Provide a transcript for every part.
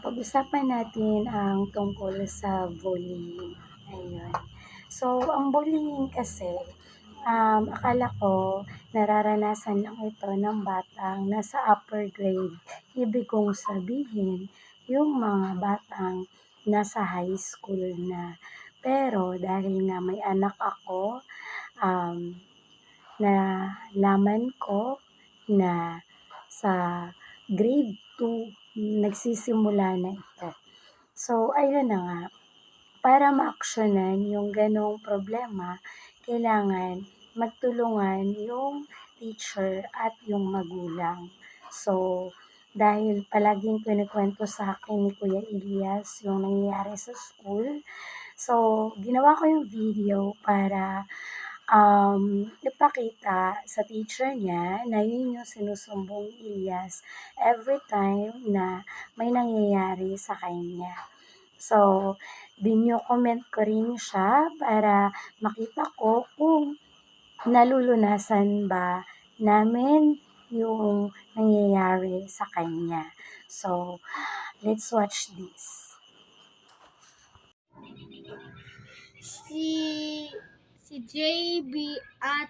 Pag-usapan natin ang tungkol sa bullying. Ayun. Ang bullying kasi, akala ko nararanasan lang ito ng batang nasa upper grade. Ibig kong sabihin, yung mga batang nasa high school na. Pero dahil nga may anak ako, um, nalaman ko na sa grade 2 nagsisimula na ito. Ayun na nga, para maaksyonan yung ganong problema, kailangan magtulungan yung teacher at yung magulang. Dahil palaging kinukwento sa akin ni Kuya Elias yung nangyayari sa school, ginawa ko yung video para ipakita sa teacher niya na yun yung sinusumbong Elias every time na may nangyayari sa kanya. Dinyo-comment ko rin siya para makita ko kung nalulunasan ba namin yung nangyayari sa kanya. Let's watch this. Si JB at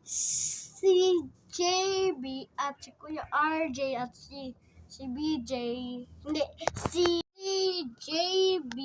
si JB at si Kuya RJ at si BJ, hindi, si JB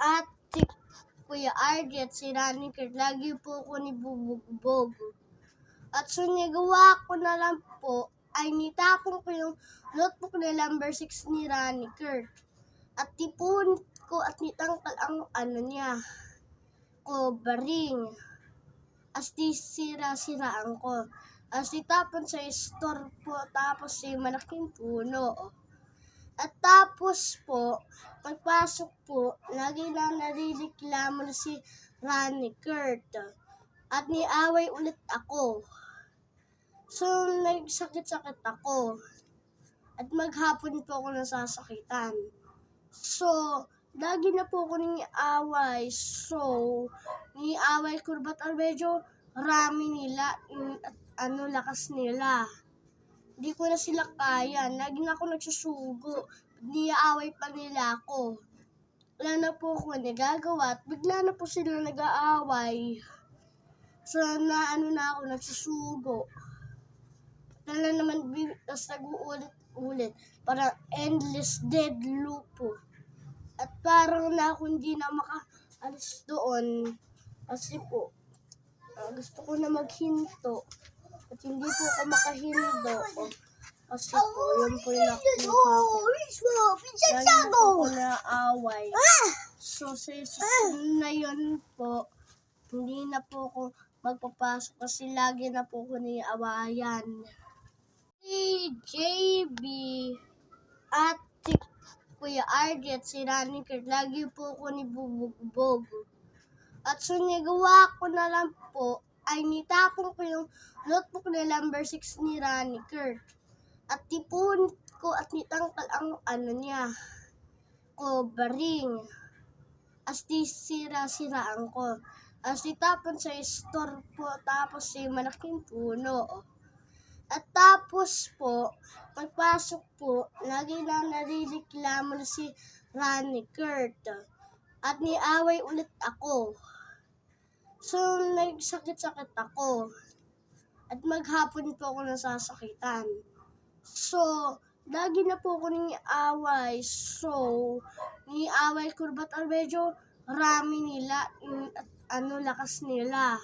at si Kuya RJ at si Rani Kurt, lagi po ko ni Bubugbog. At nagawa ko na lang po ay nitapon ko yung notebook na number 6 ni Rani Kurt. At tipon ko at nitangkal ang niya, covering. As di sira-siraan ko. As itapon sa store po, tapos malaking puno. At tapos po, pagpasok po, lagi na narireklamo na si Rani Kurt. At niaway ulit ako. Nagsakit-sakit ako. At maghapon po ako nasasakitan. Lagi na po ako niaway. Niaway ko ba't medyo rami nila at lakas nila. Hindi ko na sila kaya. Lagi na ako nagsusugo. Niaway pa nila ako. Wala na po ako nagagawa at bigla na po sila nag-aaway. Na ako nagsusugo. Wala naman, tapos nag-uulit-ulit. Parang endless dead loop po. At parang na ako hindi na makaalis doon. Kasi po, gusto ko na maghinto. At hindi po ako makahindo. Kasi po, yun po yung nakuha ko. Lagi na po ako naaway. Sa na yun po, hindi na po ako magpapasok kasi lagi na po ako niawayan. Si JB at si Kuya RJ at si Rani Kurt, lagi po ako ni Bubugbog. At nagawa ko na lang po ay nitapon ko yung notebook na number 6 ni Rani Kurt. At tipon ko at nitangkal ang niya, covering. As di sira-siraan ko. As itapon sa store po, tapos malaking puno. At tapos po, pagpasok po, lagi na narireklamo na si Rani Kurt. At niaway ulit ako. Nagsakit-sakit ako. At maghapon po ako nasasakitan. Lagi na po ako niaway. Niaway ko ba't medyo rami nila at lakas nila.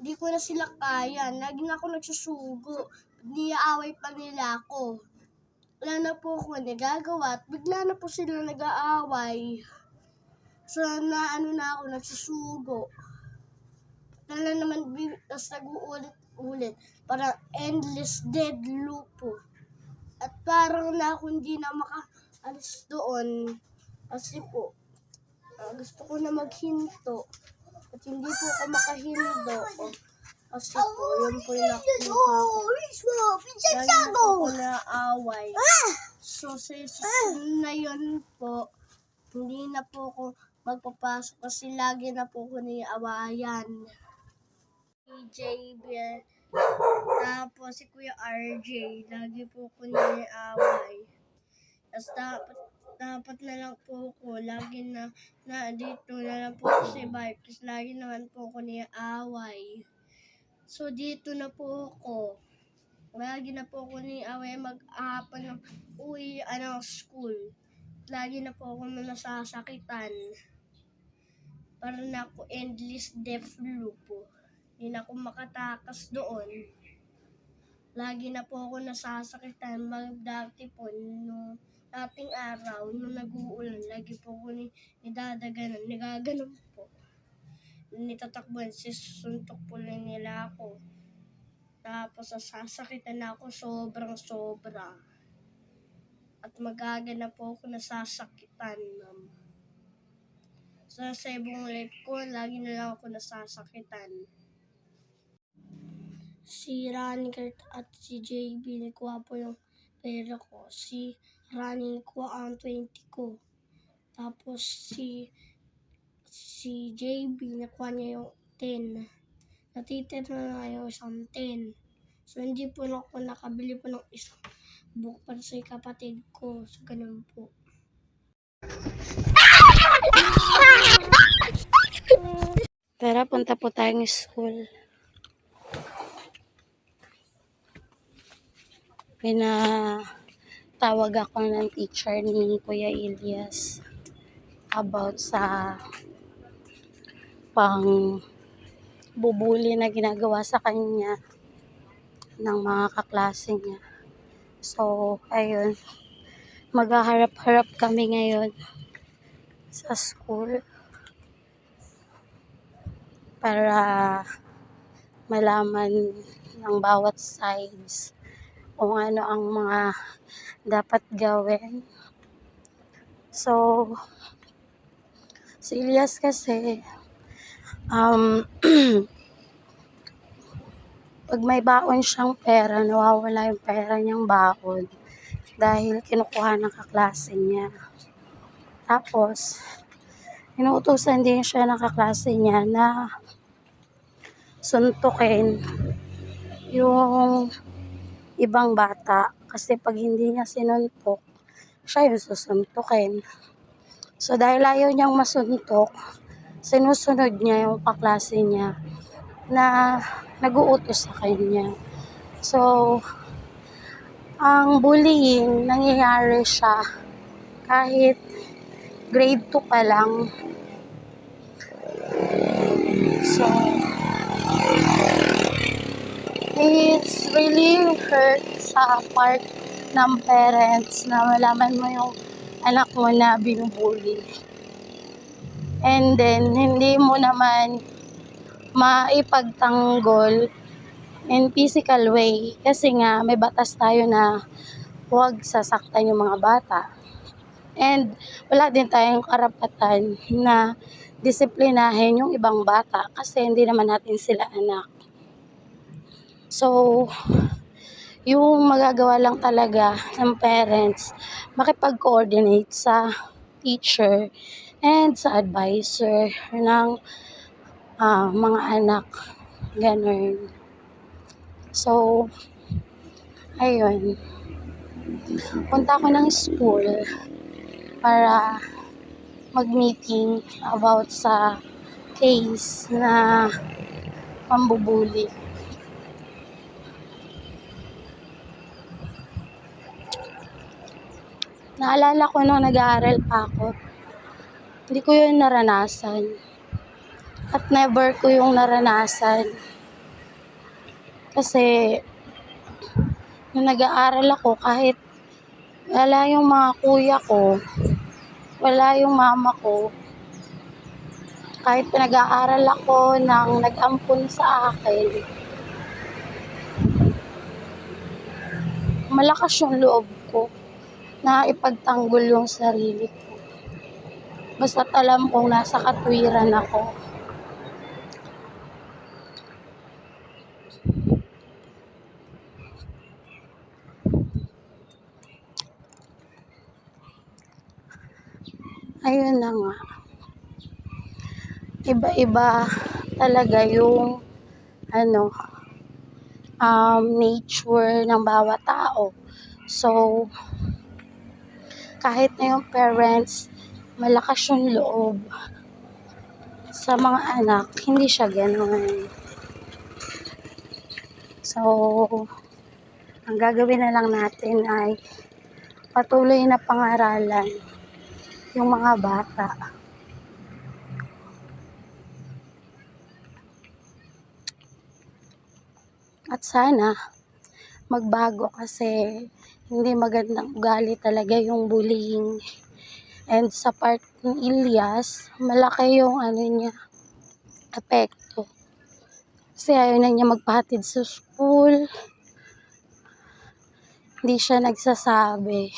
Hindi ko na sila kaya. Lagi na ako nagsusugo. Niaaway pa nila ako. Wala na po ako nagagawa at bigla na po sila nag-aaway. Na ako nagsusugo. Wala naman, tapos nag-uulit-ulit. Parang endless dead loop po. At parang na ako hindi na makaalis doon. Kasi po, gusto ko na maghinto. At hindi po ako makahindo. Kasi po, yun po yung nakuha ko. Lagi na po ako naaway. Sa na yun po, hindi na po ako magpapasok kasi lagi na po ko niawayan. Si JB, tapos si Kuya RJ, lagi po ko niaway. Tapos dapat na lang po ko, lagi na dito na lang po ako sa bike. Tapos lagi naman po ko niaway. So dito na po ako. Lagi na po ako niaway mag-ahapon ng uwi school. Lagi na po ako nasasakitan. Para na ako endless death loop po. Hindi na ako makatakas doon. Lagi na po ako nasasakitan. Dati po, nung dating araw, nung nag-uulan, lagi po ako nidadaganan, nagaganon po. Nitatakbuhan, sisuntok po lang nila ako. Tapos nasasakitan na ako sobrang sobra. At magaga po ako nasasakitan, ma'am. Sa ibang life ko, lagi na lang ako nasasakitan. Si Rani at si JB, nakuha po yung pera ko. Si Rani, nakuha ang 20 ko. Tapos si JB, nakuha niya yung 10. Natitira na yung isang 10. So, hindi po ako nakabili po ng isang book para sa kapatid ko. So, ganun po. Tara, punta po tayong school. Pinatawag ako ng teacher ni Kuya Elias about sa bubuli na ginagawa sa kanya ng mga kaklase niya. So, ayun. Maghaharap-harap kami ngayon sa school para malaman ng bawat sides kung ano ang mga dapat gawin. So, si Elias kasi pag may baon siyang pera, nawawala yung pera niyang baon dahil kinukuha ng kaklase niya. Tapos, inuutosan din siya ng kaklase niya na suntukin yung ibang bata kasi pag hindi niya sinuntok, siya yung susuntukin. So, dahil ayaw niyang masuntok, sinusunod niya yung kaklase niya na nag-uutos sa kanya. So, ang bullying, nangyayari siya kahit grade 2 pa lang. So, it's really hurt sa part ng parents na malaman mo yung anak mo na binubully. And then, hindi mo naman maipagtanggol in physical way kasi nga may batas tayo na huwag sasaktan yung mga bata. And wala din tayong karapatan na disiplinahin yung ibang bata kasi hindi naman natin sila anak. So, yung magagawa lang talaga ng parents, makipag-coordinate sa teacher and sa advisor ng mga anak. Ganun. So, ayun. Punta ako ng school para mag-meeting about sa case na pambubuli. Naalala ko nung nag-aaral pa ako, hindi ko yun naranasan. At never ko yung naranasan. Kasi, nung nag-aaral ako, kahit wala yung mga kuya ko, wala yung mama ko, kahit pinag-aaral ako ng nag-ampun sa akin, malakas yung loob ko na ipagtanggol yung sarili ko. Basta't alam kong nasa katwiran ako. Ayun na nga. iba-iba talaga yung ano, nature ng bawat tao. So, kahit na yung parents, malakas yung loob sa mga anak, hindi siya gano'n. So, ang gagawin na lang natin ay patuloy na pangaralan yung mga bata. At sana magbago kasi hindi magandang ugali talaga yung bullying. And sa part ng Ilyas, malaki yung niya, epekto. Kasi ayaw na niya magpahatid sa school. Hindi siya nagsasabi.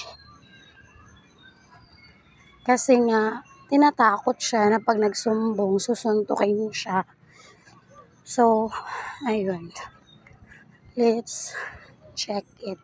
Kasi nga, tinatakot siya na pag nagsumbong, susuntukin siya. So, ayun. Let's check it.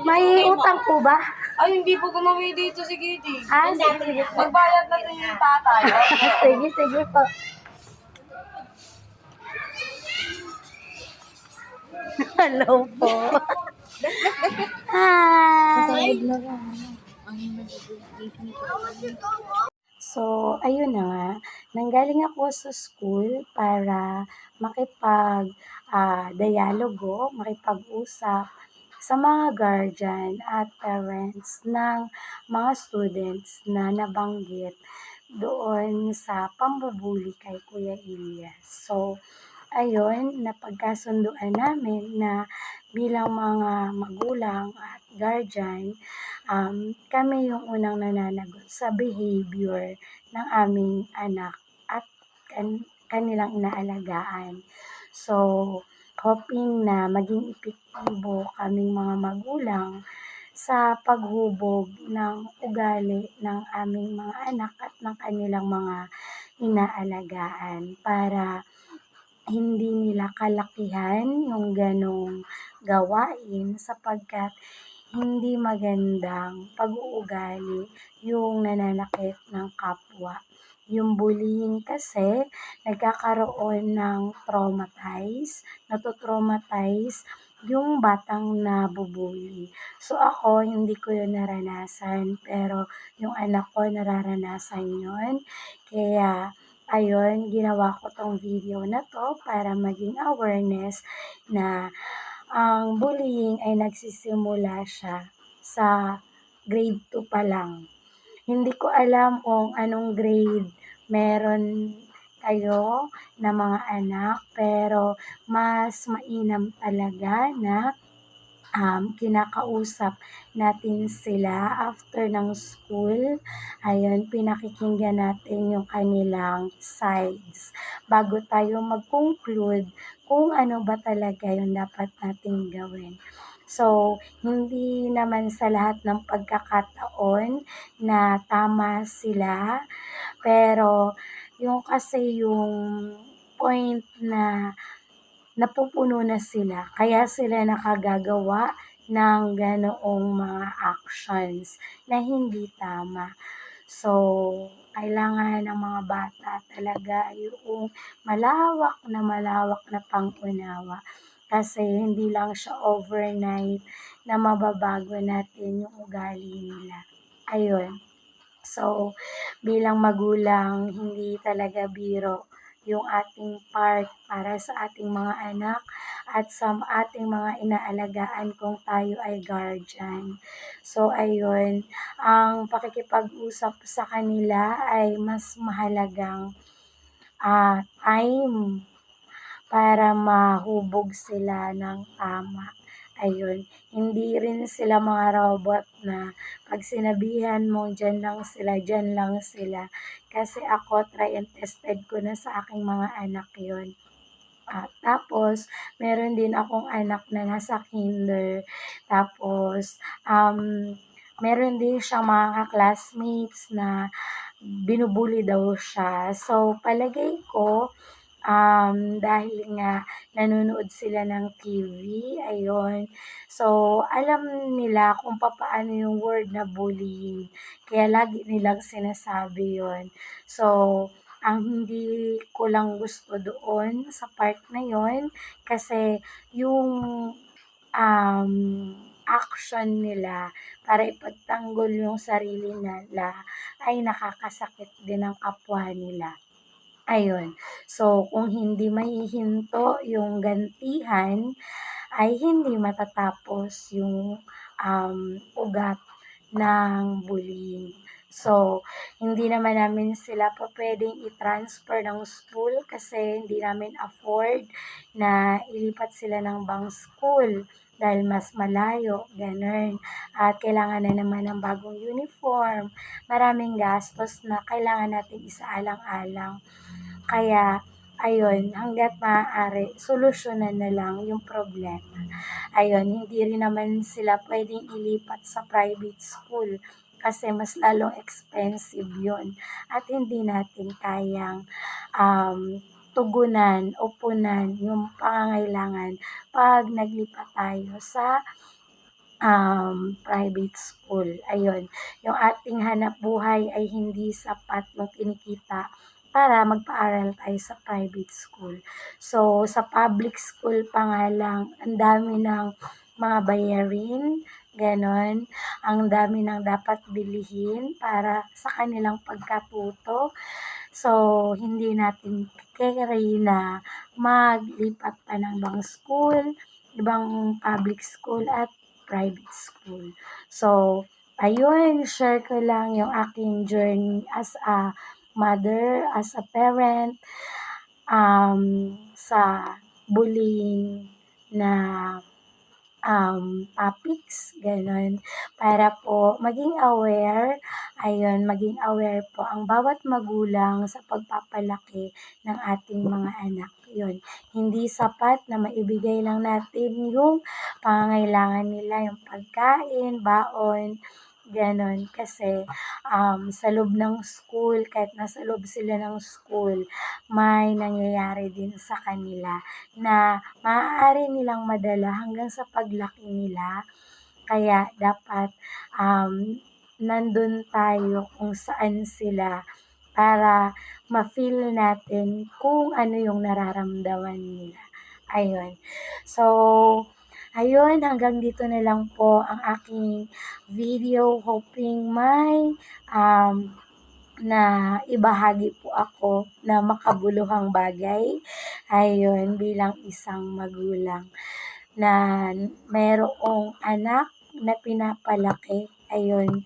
May utang po ba? Ay, hindi po gumawi dito si Kitty. Sige po. Nagbayad na rin yung tatay. Sige po. Hello po. Hi! So, ayun na nga. Nanggaling ako sa school para dialogo, makipag-usap sa mga guardian at parents ng mga students na nabanggit doon sa pambubuli kay Kuya Ilyas. So, ayun, napagkasunduan namin na bilang mga magulang at guardian, kami yung unang nananagot sa behavior ng aming anak at kanilang inaalagaan. So, hoping na maging epektibo kaming mga magulang sa paghubog ng ugali ng aming mga anak at ng kanilang mga inaalagaan para hindi nila kalakihan yung ganong gawain sapagkat hindi magandang pag-uugali yung nananakit ng kapwa. Yung bullying kasi nagkakaroon ng natotraumatize yung batang nabubully. So ako, hindi ko yun naranasan, pero yung anak ko nararanasan yun. Kaya, ayun, ginawa ko tong video na to para maging awareness na ang bullying ay nagsisimula siya sa grade 2 pa lang. Hindi ko alam kung anong grade meron kayo na mga anak, pero mas mainam talaga na kinakausap natin sila after ng school. Ayun, pinakikinggan natin yung kanilang sides bago tayo mag-conclude kung ano ba talaga yung dapat nating gawin. So, hindi naman sa lahat ng pagkakataon na tama sila, pero yung kasi yung point na napupuno na sila, kaya sila nakagagawa ng ganoong mga actions na hindi tama. So, kailangan ng mga bata talaga yung malawak na pang-unawa kasi hindi lang siya overnight na mababago natin yung ugali nila. Ayun. So, bilang magulang, hindi talaga biro yung ating part para sa ating mga anak at sa ating mga inaalagaan kung tayo ay guardian. So, ayun, ang pakikipag-usap sa kanila ay mas mahalagang time para mahubog sila ng tama. Ayun, hindi rin sila mga robot na pag sinabihan mong dyan lang sila. Kasi ako, try and tested ko na sa aking mga anak yon. At tapos, meron din akong anak na nasa kinder. Tapos, meron din siyang mga classmates na binubuli daw siya. So, palagay ko, dahil nga nanonood sila ng TV, ayun. So, alam nila kung papaano yung word na bullying. Kaya lagi nilang sinasabi yon. So, ang hindi ko lang gusto doon sa part na yon kasi yung um, action nila para ipagtanggol yung sarili nila ay nakakasakit din ng kapwa nila. Ayun. So, kung hindi mahihinto yung gantihan, ay hindi matatapos yung ugat ng bullying. So, hindi naman namin sila pa pwedeng i-transfer ng school kasi hindi namin afford na ilipat sila ng bang school dahil mas malayo, ganun. At kailangan na naman ng bagong uniform, maraming gastos na kailangan natin isaalang-alang. Kaya, ayun, hangga't maaari, solusyonan na lang yung problema. Ayun, hindi rin naman sila pwedeng ilipat sa private school kasi mas lalong expensive yun at hindi natin kayang tugunan o punan yung pangangailangan pag naglipat tayo sa private school. Ayun, yung ating hanap buhay ay hindi sapat yung kinikita para magpaaral tayo sa private school. So, sa public school pa nga lang, ang dami ng mga bayarin, ganon. Ang dami ng dapat bilihin para sa kanilang pagkatuto. So, hindi natin carry na maglipat pa ng ibang school, ibang public school at private school. So, ayun, share ko lang yung aking journey as a mother, as a parent, sa bullying na topics, gano'n. Para po maging aware, ayun, maging aware po ang bawat magulang sa pagpapalaki ng ating mga anak. Yun, hindi sapat na maibigay lang natin yung pangangailangan nila, yung pagkain, baon, gano'n. Kasi sa loob ng school, kahit nasa loob sila ng school, may nangyayari din sa kanila na maaari nilang madala hanggang sa paglaki nila. Kaya dapat nandun tayo kung saan sila para ma-feel natin kung ano yung nararamdaman nila. Ayun. So, ayun, hanggang dito na lang po ang aking video. Hoping may na ibahagi po ako na makabuluhang bagay. Ayun, bilang isang magulang na mayroong anak na pinapalaki. Ayun,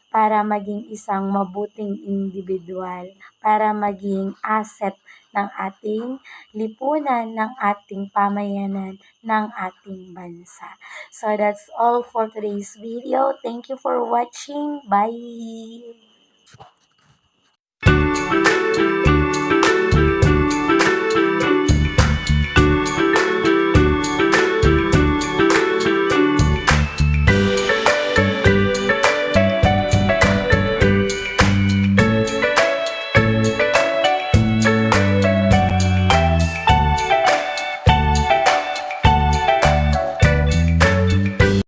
para maging isang mabuting individual, para maging asset ng ating lipunan, ng ating pamayanan, ng ating bansa. So that's all for today's video. Thank you for watching. Bye!